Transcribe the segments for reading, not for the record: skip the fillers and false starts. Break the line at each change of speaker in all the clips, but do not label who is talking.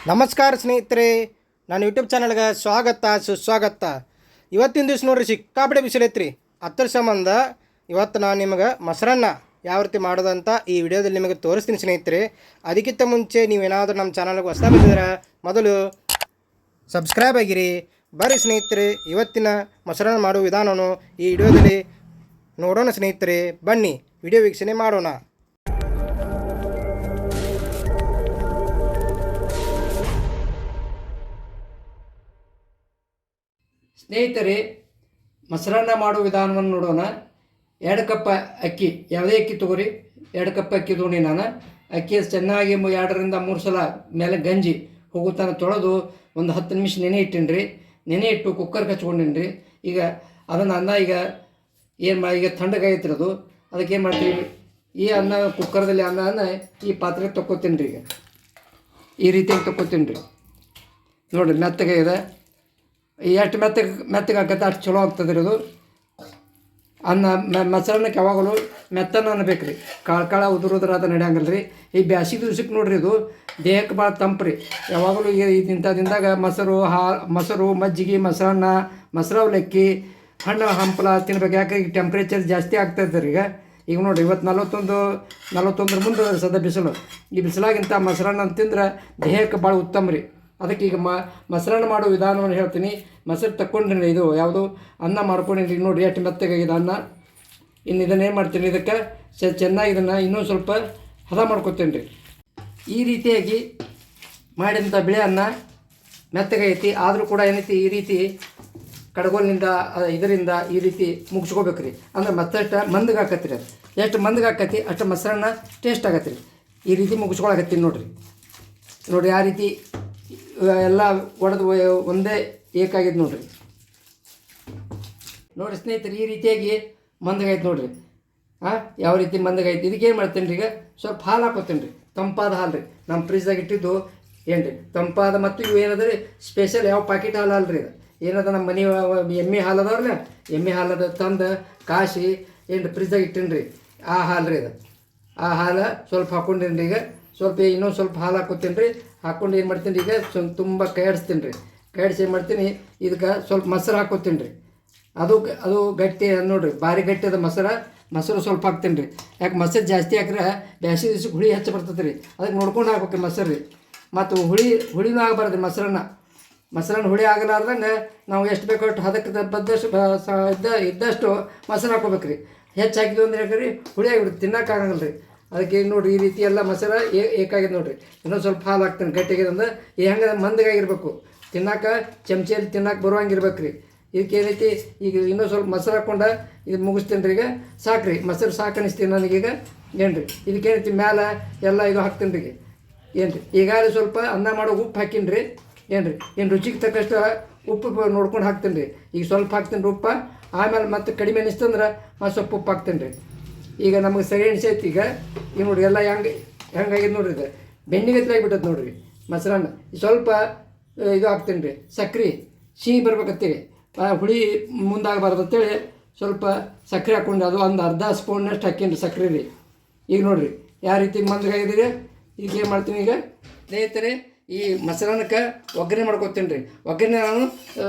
ನಮಸ್ಕಾರ ಸ್ನೇಹಿತರೆ, ನಾನು ಯೂಟ್ಯೂಬ್ ಚಾನಲ್ಗೆ ಸ್ವಾಗತ ಸುಸ್ವಾಗತ. ಇವತ್ತಿನ ದಿವಸ ನೋಡ್ರಿ ಸಿಕ್ಕಾಪಟ್ಟೆ ಬಿಸಿಲೈತ್ರಿ. ಅದ್ರ ಸಂಬಂಧ ಇವತ್ತು ನಾನು ನಿಮಗೆ ಮೊಸರನ್ನ ಯಾವ ರೀತಿ ಮಾಡೋದಂತ ಈ ವಿಡಿಯೋದಲ್ಲಿ ನಿಮಗೆ ತೋರಿಸ್ತೀನಿ ಸ್ನೇಹಿತರೆ. ಅದಕ್ಕಿಂತ ಮುಂಚೆ ನೀವೇನಾದರೂ ನಮ್ಮ ಚಾನಲ್ಗೆ ಹೊಸ ಬಂದಿದ್ರೆ ಮೊದಲು ಸಬ್ಸ್ಕ್ರೈಬ್ ಆಗಿರಿ. ಬರ್ರಿ ಸ್ನೇಹಿತರೆ, ಇವತ್ತಿನ ಮೊಸರನ್ನ ಮಾಡುವ ವಿಧಾನವನ್ನು ಈ ವಿಡಿಯೋದಲ್ಲಿ ನೋಡೋಣ ಸ್ನೇಹಿತರೆ. ಬನ್ನಿ ವಿಡಿಯೋ ವೀಕ್ಷಣೆ ಮಾಡೋಣ.
ಸ್ನೇಹಿತರೆ, ಮೊಸರನ್ನ ಮಾಡೋ ವಿಧಾನವನ್ನು ನೋಡೋಣ. 2 ಕಪ್ ಅಕ್ಕಿ, ಯಾವುದೇ ಅಕ್ಕಿ ತೊಗೊರಿ. 2 ಕಪ್ ಅಕ್ಕಿ ತೊಗೊಂಡು ನಾನು ಅಕ್ಕಿ ಚೆನ್ನಾಗಿ 2-3 ಸಲ ಮೇಲೆ ಗಂಜಿ ಹೋಗುತ್ತಾನೆ ತೊಳೆದು ಒಂದು 10 ನಿಮಿಷ ನೆನೆ ಇಟ್ಟೀನಿ ರೀ. ನೆನೆ ಇಟ್ಟು ಕುಕ್ಕರ್ಗೆ ಹಚ್ಕೊಂಡಿನಿ ರೀ. ಈಗ ಅದನ್ನು ಅನ್ನ ಈಗ ಈಗ ತಣ್ಣಗಾಗೈತ್ರಿ ಅದು. ಅದಕ್ಕೆ ಏನು ಮಾಡ್ತೀವಿ, ಈ ಅನ್ನ ಕುಕ್ಕರ್ದಲ್ಲಿ ಅನ್ನನ ಈ ಪಾತ್ರೆಗೆ ತೊಗೊತೀನಿ ರೀ. ಈಗ ಈ ರೀತಿಯಾಗಿ ತೊಗೊತೀನಿ ರೀ. ನೋಡಿರಿ, ಮೆತ್ತಗಾಗಿದೆ. ಎಷ್ಟು ಮೆತ್ತಗೆ ಆಕತ್ತೆ ಅಷ್ಟು ಚಲೋ ಆಗ್ತದೆ ರೀ ಅದು ಅನ್ನ. ಮೊಸರನ್ನಕ್ಕೆ ಯಾವಾಗಲೂ ಮೆತ್ತನ ಅನ್ಬೇಕು ರೀ. ಕಾಳ ಉದುರಾದ ನಡೆಯಂಗಿಲ್ಲ ರೀ. ಈ ಬ್ಯಾಸಿಗೆ ದಿವ್ಸಕ್ಕೆ ನೋಡ್ರಿ, ಇದು ದೇಹಕ್ಕೆ ಭಾಳ ತಂಪು ರೀ. ಯಾವಾಗಲೂ ಇಂಥದಿಂದಾಗ ಮೊಸರು ಮಜ್ಜಿಗೆ ಮೊಸರನ್ನ ಮೊಸರವಲಕ್ಕಿ ಹಣ್ಣು ಹಂಪಲ ತಿನ್ಬೇಕು. ಯಾಕೆ ಈಗ ಟೆಂಪ್ರೇಚರ್ ಜಾಸ್ತಿ ಆಗ್ತಾಯಿದೆ ರೀ. ಈಗ ನೋಡಿರಿ, ಇವತ್ತು 41 ಮುಂದೆ ಸದ ಬಿಸಿಲು. ಈ ಬಿಸಿಲಾಗಿಂತ ಮೊಸರನ್ನ ತಿಂದ್ರೆ ದೇಹಕ್ಕೆ ಭಾಳ ಉತ್ತಮ ರೀ. ಅದಕ್ಕೆ ಈಗ ಮೊಸರನ್ನ ಮಾಡೋ ವಿಧಾನವನ್ನು ಹೇಳ್ತೀನಿ. ಮೊಸರು ತಕ್ಕೊಂಡ್ರಿ, ಇದು ಯಾವುದು ಅನ್ನ ಮಾಡ್ಕೊಂಡಿರಿ. ನೋಡಿರಿ ಎಷ್ಟು ಮೆತ್ತಗಾಗಿದೆ ಅನ್ನ. ಇನ್ನು ಇದನ್ನೇನು ಮಾಡ್ತೀನಿ, ಇದಕ್ಕೆ ಚೆನ್ನಾಗಿ ಇದನ್ನು ಇನ್ನೊಂದು ಸ್ವಲ್ಪ ಹದ ಮಾಡ್ಕೊತೀನಿ ರೀ. ಈ ರೀತಿಯಾಗಿ ಮಾಡಿದಂಥ ಬಿಳಿ ಅನ್ನ ಮೆತ್ತಗೈತಿ. ಆದರೂ ಕೂಡ ಏನೈತಿ, ಈ ರೀತಿ ಕಡಗೋಲಿನಿಂದ ಇದರಿಂದ ಈ ರೀತಿ ಮುಗಿಸ್ಕೋಬೇಕು ರೀ. ಅಂದ್ರೆ ಮತ್ತಷ್ಟು ಮಂದಗೆ ಹಾಕತ್ತಿ ರೀ. ಅದು ಎಷ್ಟು ಮಂದಗೆ ಹಾಕತ್ತಿ ಅಷ್ಟು ಮೊಸರನ್ನ ಟೇಸ್ಟ್ ಆಗತ್ತೆ ರೀ. ಈ ರೀತಿ ಮುಗಿಸ್ಕೊಳಕತ್ತೀನಿ ನೋಡಿರಿ. ಆ ರೀತಿ ಎಲ್ಲ ಒಡೆದು ಒಂದೇ ಏಕಾಗಿದೆ ನೋಡಿರಿ. ಸ್ನೇಹಿತರೆ, ಈ ರೀತಿಯಾಗಿ ಮಂದಗೈತೆ ನೋಡಿರಿ. ಯಾವ ರೀತಿ ಮಂದಗೈತೆ. ಇದಕ್ಕೇನು ಮಾಡ್ತೀನಿ ರೀ, ಈಗ ಸ್ವಲ್ಪ ಹಾಲು ಹಾಕೋತೀನಿ ರೀ. ತಂಪಾದ ಹಾಲು ರೀ. ನಮ್ಮ ಫ್ರಿಜ್ದಾಗ ಇಟ್ಟಿದ್ದು ಏನು ರೀ, ತಂಪಾದ. ಮತ್ತು ಇವು ಏನದ ರೀ, ಸ್ಪೆಷಲ್ ಯಾವ ಪ್ಯಾಕೆಟ್ ಹಾಲು ಅಲ್ಲ ರೀ. ಇದು ಏನದ ನಮ್ಮ ಮನೆ ಎಮ್ಮೆ ಹಾಲು ಅದಾವ್ರಲ್ಲ, ಎಮ್ಮೆ ಹಾಲದ ತಂದು ಕಾಸಿ ಏನು ಫ್ರಿಜ್ದಾಗ ಇಟ್ಟೀನಿ ರೀ. ಆ ಹಾಲು ರೀ ಇದು. ಆ ಹಾಲು ಸ್ವಲ್ಪ ಹಾಕ್ಕೊಂಡೀನಿ ರೀ. ಈಗ ಸ್ವಲ್ಪ ಇನ್ನೊಂದು ಸ್ವಲ್ಪ ಹಾಲು ಹಾಕೋತೀನಿ ರೀ. ಹಾಕ್ಕೊಂಡು ಏನು ಮಾಡ್ತೀನಿ ರೀ, ಈಗ ತುಂಬ ಕೈಯಾಡಿಸ್ತೀನಿ ರೀ. ಕೈಯಾಡಿಸಿ ಏನು ಮಾಡ್ತೀನಿ, ಇದಕ್ಕೆ ಸ್ವಲ್ಪ ಮೊಸರು ಹಾಕೋತೀನಿ ರೀ. ಅದು ಗಟ್ಟಿ ನೋಡಿರಿ, ಭಾರಿ ಗಟ್ಟಿ ಅದ ಮೊಸರು ಸ್ವಲ್ಪ ಹಾಕ್ತೀನಿ ರೀ. ಯಾಕೆ ಮೊಸರು ಜಾಸ್ತಿ ಹಾಕ್ರೆ ಬ್ಯಾಸಿಗೆ ದಿವ್ಸಕ್ಕೆ ಹುಳಿ ಹೆಚ್ಚು ಬರ್ತದೆ ರೀ. ಅದಕ್ಕೆ ನೋಡ್ಕೊಂಡು ಹಾಕ್ಬೇಕು ಮೊಸರು ರೀ. ಮತ್ತು ಹುಳಿನೂ ಆಗಬಾರ್ದು ಮೊಸರನ್ನ ಹುಳಿ ಆಗಲಾರ್ದಂಗೆ ನಾವು ಎಷ್ಟು ಬೇಕೋ ಅಷ್ಟು ಅದಕ್ಕೆ ಇದ್ದಷ್ಟು ಮೊಸರು ಹಾಕೋಬೇಕು ರೀ. ಹೆಚ್ಚು ಹಾಕಿದ್ವಿ ಅಂದ್ರೆ ಯಾಕ್ರಿ ಹುಳಿ ಆಗಿಬಿಡುತ್ತೆ, ತಿನ್ನೋಕ್ಕಾಗಲ್ಲ ರೀ. ಅದಕ್ಕೆ ನೋಡಿರಿ, ಈ ರೀತಿ ಎಲ್ಲ ಮೊಸರು ಏಕಾಗಿದೆ ನೋಡಿರಿ. ಇನ್ನೊಂದು ಸ್ವಲ್ಪ ಹಾಲು ಹಾಕ್ತೀನಿ ಗಟ್ಟಿಗೆ ಅಂದ್ರೆ ಹೆಂಗೆ ಮಂದಗಾಗಿರ್ಬೇಕು, ತಿನ್ನೋಕೆ ಚಮಚೆಯಲ್ಲಿ ತಿನ್ನೋಕೆ ಬರುವಂಗಿರ್ಬೇಕು ರೀ. ಇದಕ್ಕೆ ಏನೈತಿ, ಈಗ ಇನ್ನೊಂದು ಸ್ವಲ್ಪ ಮೊಸರು ಹಾಕ್ಕೊಂಡು ಇದು ಮುಗಿಸ್ತೀನಿ ರೀ. ಈಗ ಸಾಕ್ರಿ, ಮೊಸರು ಸಾಕು ಅನಿಸ್ತೀನಿ ನನಗೀಗ. ಏನು ರೀ, ಇದಕ್ಕೇನೈತಿ ಮ್ಯಾಲೆ ಎಲ್ಲ ಇದು ಹಾಕ್ತೀನಿ ರೀ. ಏನು ರೀ, ಈಗಾಗಲೇ ಸ್ವಲ್ಪ ಅನ್ನ ಮಾಡೋ ಉಪ್ಪು ಹಾಕೀನಿ ರೀ. ಏನು ರುಚಿಗೆ ತಕ್ಕಷ್ಟು ಉಪ್ಪು ನೋಡ್ಕೊಂಡು ಹಾಕ್ತೀನಿ ರೀ. ಈಗ ಸ್ವಲ್ಪ ಹಾಕ್ತೀನಿ ರೀ ಉಪ್ಪು. ಆಮೇಲೆ ಮತ್ತೆ ಕಡಿಮೆ ಅನಿಸ್ತಂದ್ರೆ ಮತ್ತೆ ಸ್ವಲ್ಪ ಉಪ್ಪು ಹಾಕ್ತೀನಿ ರೀ. ಈಗ ನಮಗೆ ಸರಿ ಅನಿಸೈತಿ. ಈಗ ನೋಡಿರಿ, ಎಲ್ಲ ಹೆಂಗಾಗಿದೆ ನೋಡ್ರಿ. ಇದು ಬೆಣ್ಣಿಗತ್ಲೆ ಆಗಿಬಿಟ್ಟದ ನೋಡಿರಿ ಮೊಸರನ್ನ. ಸ್ವಲ್ಪ ಇದು ಹಾಕ್ತೀನಿ ರೀ, ಸಕ್ರೆ ಸಿಹಿ ಬರ್ಬೇಕಂತೇಳಿ, ಹುಳಿ ಮುಂದಾಗಬಾರ್ದು ಅಂತೇಳಿ ಸ್ವಲ್ಪ ಸಕ್ಕರೆ ಹಾಕ್ಕೊಂಡು ಅದು ಒಂದು ಅರ್ಧ ಸ್ಪೂನ್ನಷ್ಟು ಹಾಕೀನಿ ರೀ ಸಕ್ರೆ ರೀ. ಈಗ ನೋಡಿರಿ ಯಾವ ರೀತಿ ಮಂದಗಾಗಿದ್ದೀರಿ. ಈಗ ಏನು ಮಾಡ್ತೀನಿ, ಈಗ ಸ್ನೇಹಿತರೆ, ಈ ಮೊಸರನ್ನಕ್ಕೆ ಒಗ್ಗರಣೆ ಮಾಡ್ಕೊತೀನಿ ರೀ. ಒಗ್ಗರಣೆ ನಾನು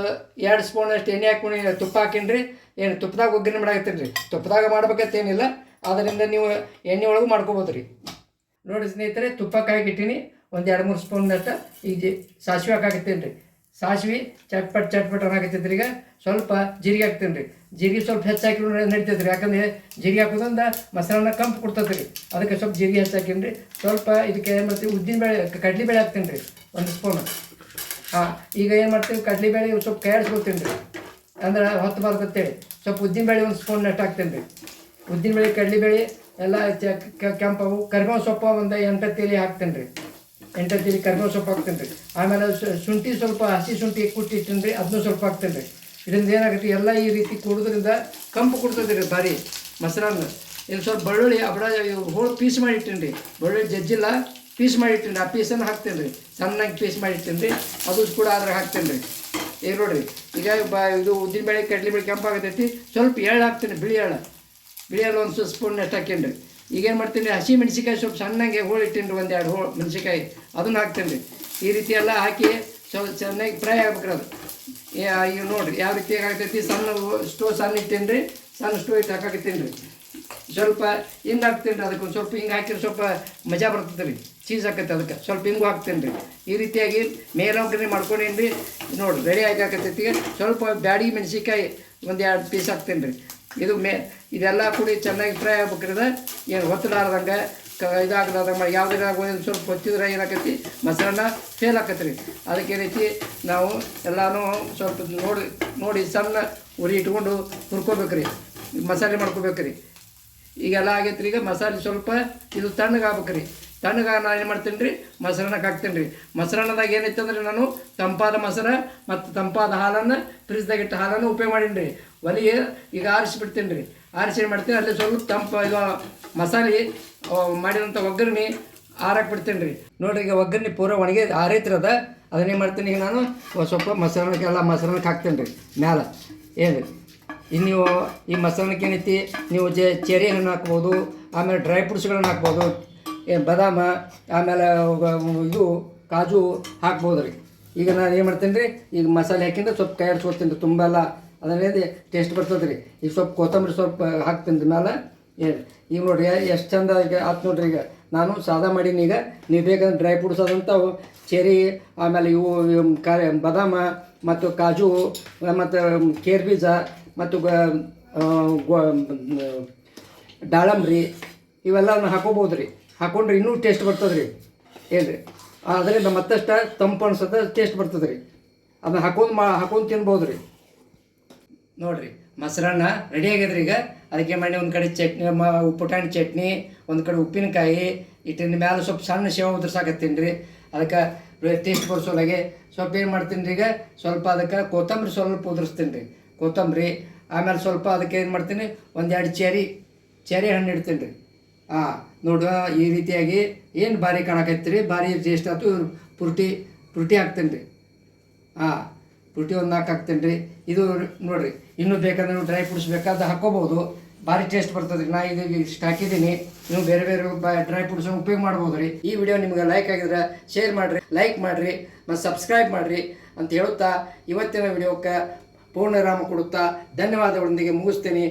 2 ಸ್ಪೂನಷ್ಟು ಎಣ್ಣೆ ಹಾಕ್ಕೊಂಡು ತುಪ್ಪ ಹಾಕೀನಿ ರೀ. ಏನು ತುಪ್ಪದಾಗ ಒಗ್ಗರಣೆ ಮಾಡಾಕತ್ತೀನಿ ರೀ. ತುಪ್ಪದಾಗ ಮಾಡ್ಬೇಕಂತೇನಿಲ್ಲ, ಆದ್ದರಿಂದ ನೀವು ಎಣ್ಣೆ ಒಳಗೂ ಮಾಡ್ಕೋಬೋದು ರೀ. ನೋಡಿ ಸ್ನೇಹಿತರೆ, ತುಪ್ಪಕ್ಕೆ ಹಾಕಿಟ್ಟಿನಿ ಒಂದು 2-3 ಸ್ಪೂನ್ನಷ್ಟು. ಈಗ ಸಾಸಿವೆ ಹಾಕಾಕತ್ತೀನಿ ರೀ. ಸಾಸಿವೆ ಚಟ್ಪಟ್ ಹಾಕತ್ತೈತ್ರಿ. ಈಗ ಸ್ವಲ್ಪ ಜೀರಿಗೆ ಹಾಕ್ತೀನಿ ರೀ. ಜೀರಿಗೆ ಸ್ವಲ್ಪ ಹೆಚ್ಚು ಹಾಕಿ ನಡಿತೈತೆ ರೀ. ಯಾಕಂದರೆ ಜೀರಿಗೆ ಹಾಕೋದ್ರಿಂದ ಮೊಸರನ್ನ ಕಂಪು ಕೊಡ್ತೈತೆ ರೀ. ಅದಕ್ಕೆ ಸ್ವಲ್ಪ ಜೀರಿಗೆ ಹೆಚ್ಚು ಹಾಕೀನಿ ರೀ. ಸ್ವಲ್ಪ ಇದಕ್ಕೆ ಏನು ಮಾಡ್ತೀವಿ, ಕಡಲೆಬೇಳೆ ಹಾಕ್ತೀನಿ ರೀ 1 ಸ್ಪೂನು. ಈಗ ಏನು ಮಾಡ್ತೀವಿ, ಕಡಲೆಬೇಳೆ ಸ್ವಲ್ಪ ಕೈಯಾಡಿಸ್ಕೊತೀನಿ ರೀ. ಅಂದ್ರೆ ಹೊತ್ತು ಬರ್ತಂತೇಳಿ ಸ್ವಲ್ಪ ಉದ್ದಿನಬೇಳೆ 1 ಸ್ಪೂನ್ನಷ್ಟು ಹಾಕ್ತೀನಿ ರೀ. ಉದ್ದಿನಬೇಳೆ ಕಡಲೆಬೇಳೆ ಎಲ್ಲ ಕೆಂಪವು. ಕರಿಬೇವು ಸೊಪ್ಪು ಒಂದು 8 ತೇಲಿ ಹಾಕ್ತೀನಿ ರೀ. 8 ತೇಲಿ ಕರಿಬೇವು ಸೊಪ್ಪು ಹಾಕ್ತೀನಿ ರೀ. ಆಮೇಲೆ ಶುಂಠಿ ಸ್ವಲ್ಪ ಹಸಿ ಶುಂಠಿ ಕುಟ್ಟಿಟ್ಟಿನಿ ರೀ, ಅದನ್ನೂ ಸ್ವಲ್ಪ ಹಾಕ್ತೀನಿ ರೀ. ಇದರಿಂದ ಏನಾಗುತ್ತೆ, ಎಲ್ಲ ಈ ರೀತಿ ಕೊಡೋದ್ರಿಂದ ಕಂಪು ಕೊಡ್ತದೆ ರೀ ಭಾರಿ ಮೊಸರನ್ನ. ಇಲ್ಲಿ ಸ್ವಲ್ಪ ಬೆಳ್ಳುಳ್ಳಿ ಹೋಳು ಪೀಸ್ ಮಾಡಿಟ್ಟಿನಿ ರೀ. ಬೆಳ್ಳುಳ್ಳಿ ಜಜ್ಜಿಲ್ಲ, ಪೀಸ್ ಮಾಡಿಟ್ಟಿನಿ ರೀ. ಆ ಪೀಸನ್ನು ಹಾಕ್ತೀನಿ ರೀ. ಸಣ್ಣಗೆ ಪೀಸ್ ಮಾಡಿಟ್ಟಿನಿ ರೀ. ಅದು ಕೂಡ ಅದ್ರಾಗ ಹಾಕ್ತೀನಿ ರೀ. ಈಗ ನೋಡಿರಿ, ಈಗ ಇದು ಉದ್ದಿನಬೇಳೆ ಕಡಲೆಬೇಳೆ ಕೆಂಪು ಆಗತೈತಿ. ಸ್ವಲ್ಪ ಎಳ್ಳು ಹಾಕ್ತೀನಿ, ಬಿಳಿ ಎಳ್ಳು 1 ಸ್ಪೂನ್ನಷ್ಟು ಹಾಕೀನಿ ರೀ. ಈಗೇನು ಮಾಡ್ತೀನಿ, ಹಸಿ ಮೆಣಸಿಕಾಯಿ ಸ್ವಲ್ಪ ಸಣ್ಣಗೆ ಹೋಳು ಇಟ್ಟೀನಿ ರೀ. 1-2 ಹೋಳು ಮೆಣಸಿಕಾಯಿ ಅದನ್ನು ಹಾಕ್ತೀನಿ ರೀ. ಈ ರೀತಿ ಎಲ್ಲ ಹಾಕಿ ಸ್ವಲ್ಪ ಚೆನ್ನಾಗಿ ಫ್ರೈ ಆಗ್ಬೇಕ್ರಿ ಅದು. ಈಗ ನೋಡಿರಿ ಯಾವ ರೀತಿ ಆಗ್ತೈತಿ. ಸಣ್ಣ ಇಟ್ಟೇನಿ ರೀ, ಸಣ್ಣ ಸ್ಟೋವ್ ಇಟ್ಟು ಹಾಕಾಕತ್ತೀನಿ ರೀ. ಸ್ವಲ್ಪ ಹಿಂಗೆ ಹಾಕ್ತೀನಿ ರೀ, ಅದಕ್ಕೆ ಒಂದು ಸ್ವಲ್ಪ ಹಿಂಗೆ ಹಾಕಿದ್ರೆ ಸ್ವಲ್ಪ ಮಜಾ ಬರ್ತದೆ ರೀ, ಚೀಸ್ ಹಾಕತ್ತೆ ಅದಕ್ಕೆ ಸ್ವಲ್ಪ ಹಿಂಗೂ ಹಾಕ್ತೀನಿ ರೀ. ಈ ರೀತಿಯಾಗಿ ಮೇಲೊಗ್ಗರಣೆ ಮಾಡ್ಕೊಂಡೇನಿ ರೀ. ನೋಡಿರಿ ರೆಡಿ ಆಗಿ ಹಾಕತ್ತೈತಿ. ಸ್ವಲ್ಪ ಬ್ಯಾಡಿ ಮೆಣಸಿನ್ಕಾಯಿ ಒಂದು 2 ಪೀಸ್ ಹಾಕ್ತೀನಿ ರೀ. ಇದೆಲ್ಲ ಕೂಡಿ ಚೆನ್ನಾಗಿ ಫ್ರೈ ಆಗ್ಬೇಕ್ರಿ. ಏನು ಒತ್ತಡಾರ್ದಂಗೆ ಇದಾಗಲಾರ್ದಂಗೆ ಯಾವುದ್ರಾಗ ಒಂದು ಸ್ವಲ್ಪ ಹೊತ್ತಿದ್ರೆ ಏನಾಕೈತಿ ಮೊಸರನ್ನ ಫೇಲ್ ಆಕತ್ತೆ ರೀ. ಅದಕ್ಕೆ ರೀತಿ ನಾವು ಎಲ್ಲನೂ ಸ್ವಲ್ಪ ನೋಡಿ ಸಣ್ಣ ಉರಿ ಇಟ್ಕೊಂಡು ಹುರ್ಕೋಬೇಕ್ರಿ, ಮಸಾಲೆ ಮಾಡ್ಕೋಬೇಕ್ರಿ. ಈಗೆಲ್ಲ ಆಗೈತೆ ರೀ. ಈಗ ಮಸಾಲೆ ಸ್ವಲ್ಪ ಇದು ತಣ್ಣಗಾಗ್ಬೇಕ್ರಿ. ತಣ್ಣಗೆ ನಾನು ಏನು ಮಾಡ್ತೀನಿ ರೀ, ಮೊಸರನ್ನಕ್ಕೆ ಹಾಕ್ತೀನಿ ರೀ. ಮೊಸರನ್ನದಾಗ ಏನೈತೆ ಅಂದ್ರೆ ನಾನು ತಂಪಾದ ಮೊಸರು ಮತ್ತು ತಂಪಾದ ಹಾಲನ್ನು ಫ್ರಿಜ್ದಾಗ ಇಟ್ಟು ಹಾಲನ್ನು ಉಪಯೋಗ ಮಾಡೀನಿ ರೀ. ಒಲೆಗೆ ಈಗ ಆರಿಸಿಬಿಡ್ತೀನಿ ರೀ. ಆರಿಸಿ ಏನು ಮಾಡ್ತೀನಿ, ಅಲ್ಲಿ ಸ್ವಲ್ಪ ಇದು ಮಸಾಲೆ ಮಾಡಿದಂಥ ಒಗ್ಗರಣೆ ಆರಕ್ಕೆ ಬಿಡ್ತೀನಿ ರೀ. ನೋಡಿರಿ ಈಗ ಒಗ್ಗರಣೆ ಪೂರ ಒಣಗಿ ಆರೈತಿರದ ಅದನ್ನೇನು ಮಾಡ್ತೀನಿ, ಈಗ ನಾನು ಸ್ವಲ್ಪ ಮೊಸರನ್ನಕ್ಕೆ ಹಾಕ್ತೀನಿ ರೀ ಮ್ಯಾಲೆ. ಏನು ಇನ್ನು ನೀವು ಈ ಮೊಸರನ್ನಕ್ಕೆ ಏನೈತಿ, ನೀವು ಚೆರಿ ಹಣ್ಣು ಹಾಕ್ಬೋದು, ಆಮೇಲೆ ಡ್ರೈ ಫ್ರೂಟ್ಸ್ಗಳನ್ನ ಹಾಕ್ಬೋದು, ಬಾದಾಮ, ಆಮೇಲೆ ಇದು ಕಾಜು ಹಾಕ್ಬೋದು ರೀ. ಈಗ ನಾನು ಏನು ಮಾಡ್ತೀನಿ ರೀ, ಈಗ ಮಸಾಲೆ ಹಾಕಿಂದ ಸ್ವಲ್ಪ ಕೈ ಆಡಿಸ್ಕೊತೀನಿ ರೀ. ತುಂಬ ಎಲ್ಲ ಅದನ್ನೇ ಟೇಸ್ಟ್ ಬರ್ತದೆ ರೀ. ಈಗ ಸ್ವಲ್ಪ ಕೊತ್ತಂಬರಿ ಸ್ವಲ್ಪ ಹಾಕ್ತೀನಿ ರೀ ಮ್ಯಾಲೆ. ಏನು ಈಗ ನೋಡಿರಿ ಎಷ್ಟು ಚಂದ ಈಗ ಆಯ್ತು ನೋಡಿರಿ. ಈಗ ನಾನು ಸಾದಾ ಮಾಡೀನಿ. ಈಗ ನೀವು ಬೇಕಂದ್ರೆ ಡ್ರೈ ಫ್ರೂಟ್ಸ್ ಆದಂಥವು ಚೆರಿ, ಆಮೇಲೆ ಇವು ಬಾದಾಮ ಮತ್ತು ಕಾಜು ಮತ್ತು ಕೇರ್ ಬೀಜ ಮತ್ತು ದಾಳಂಬ್ರಿ ಇವೆಲ್ಲ ಹಾಕೋಬೋದು ರೀ. ಹಾಕೊಂಡ್ರೆ ಇನ್ನೂ ಟೇಸ್ಟ್ ಬರ್ತದೆ ರೀ. ಏನು ರೀ, ಅದರಿಂದ ಮತ್ತಷ್ಟು ತಂಪು ಅನ್ಸುತ್ತೆ, ಟೇಸ್ಟ್ ಬರ್ತದೆ ರೀ. ಅದನ್ನ ಹಾಕೊಂಡು ತಿನ್ಬೋದು ರೀ. ನೋಡಿರಿ ಮೊಸರನ್ನ ರೆಡಿ ಆಗ್ಯದ್ರಿ. ಈಗ ಅದಕ್ಕೆ ಮಾಡಿ ಒಂದು ಕಡೆ ಚಟ್ನಿ, ಪುಟಾಣಿ ಚಟ್ನಿ, ಒಂದು ಕಡೆ ಉಪ್ಪಿನಕಾಯಿ ಇಟ್ಟಿನ ಮ್ಯಾಲೆ ಸ್ವಲ್ಪ ಸಣ್ಣ ಸೇವ ಉದುರ್ಸಾಕತ್ತೀನಿ ರೀ. ಅದಕ್ಕೆ ಟೇಸ್ಟ್ ಬರಿಸೋಲಾಗೆ ಸ್ವಲ್ಪ ಏನು ಮಾಡ್ತೀನಿ ರೀ, ಈಗ ಸ್ವಲ್ಪ ಅದಕ್ಕೆ ಕೊತ್ತಂಬರಿ ಸ್ವಲ್ಪ ಉದುರಿಸ್ತೀನಿ ರೀ. ಕೊತ್ತಂಬರಿ ಆಮೇಲೆ ಸ್ವಲ್ಪ ಅದಕ್ಕೆ ಏನು ಮಾಡ್ತೀನಿ, 1-2 ಚೆರಿ ಹಣ್ಣು ಇಡ್ತೀನಿ ರೀ. ನೋಡುವ ಈ ರೀತಿಯಾಗಿ ಏನು ಭಾರಿ ಕಾಣಕತ್ತಿ ರೀ, ಭಾರಿ ಟೇಸ್ಟ್ ಆಯ್ತು. ಪುರ್ಟಿ ಹಾಕ್ತೀನಿ ರೀ. ಪುರ್ಟಿ ಒಂದು 4 ಹಾಕ್ತೀನಿ ರೀ. ಇದು ನೋಡಿರಿ, ಇನ್ನೂ ಬೇಕಂದ್ರೆ ನೀವು ಡ್ರೈ ಫ್ರೂಟ್ಸ್ ಬೇಕಾದ್ರೆ ಹಾಕ್ಕೋಬೋದು, ಭಾರಿ ಟೇಸ್ಟ್ ಬರ್ತದೆ ರೀ. ನಾ ಇದು ಇಷ್ಟು ಹಾಕಿದ್ದೀನಿ. ನೀವು ಬೇರೆ ಡ್ರೈ ಫ್ರೂಟ್ಸ್ ಉಪಯೋಗ ಮಾಡ್ಬೋದು ರೀ. ಈ ವಿಡಿಯೋ ನಿಮ್ಗೆ ಲೈಕ್ ಆಗಿದ್ರೆ ಶೇರ್ ಮಾಡಿರಿ, ಲೈಕ್ ಮಾಡಿರಿ ಮತ್ತು ಸಬ್ಸ್ಕ್ರೈಬ್ ಮಾಡಿರಿ ಅಂತ ಹೇಳುತ್ತಾ ಇವತ್ತಿನ ವಿಡಿಯೋಕ್ಕೆ ಪೂರ್ಣವಿರಾಮ ಕೊಡುತ್ತಾ ಧನ್ಯವಾದಗಳೊಂದಿಗೆ ಮುಗಿಸ್ತೀನಿ.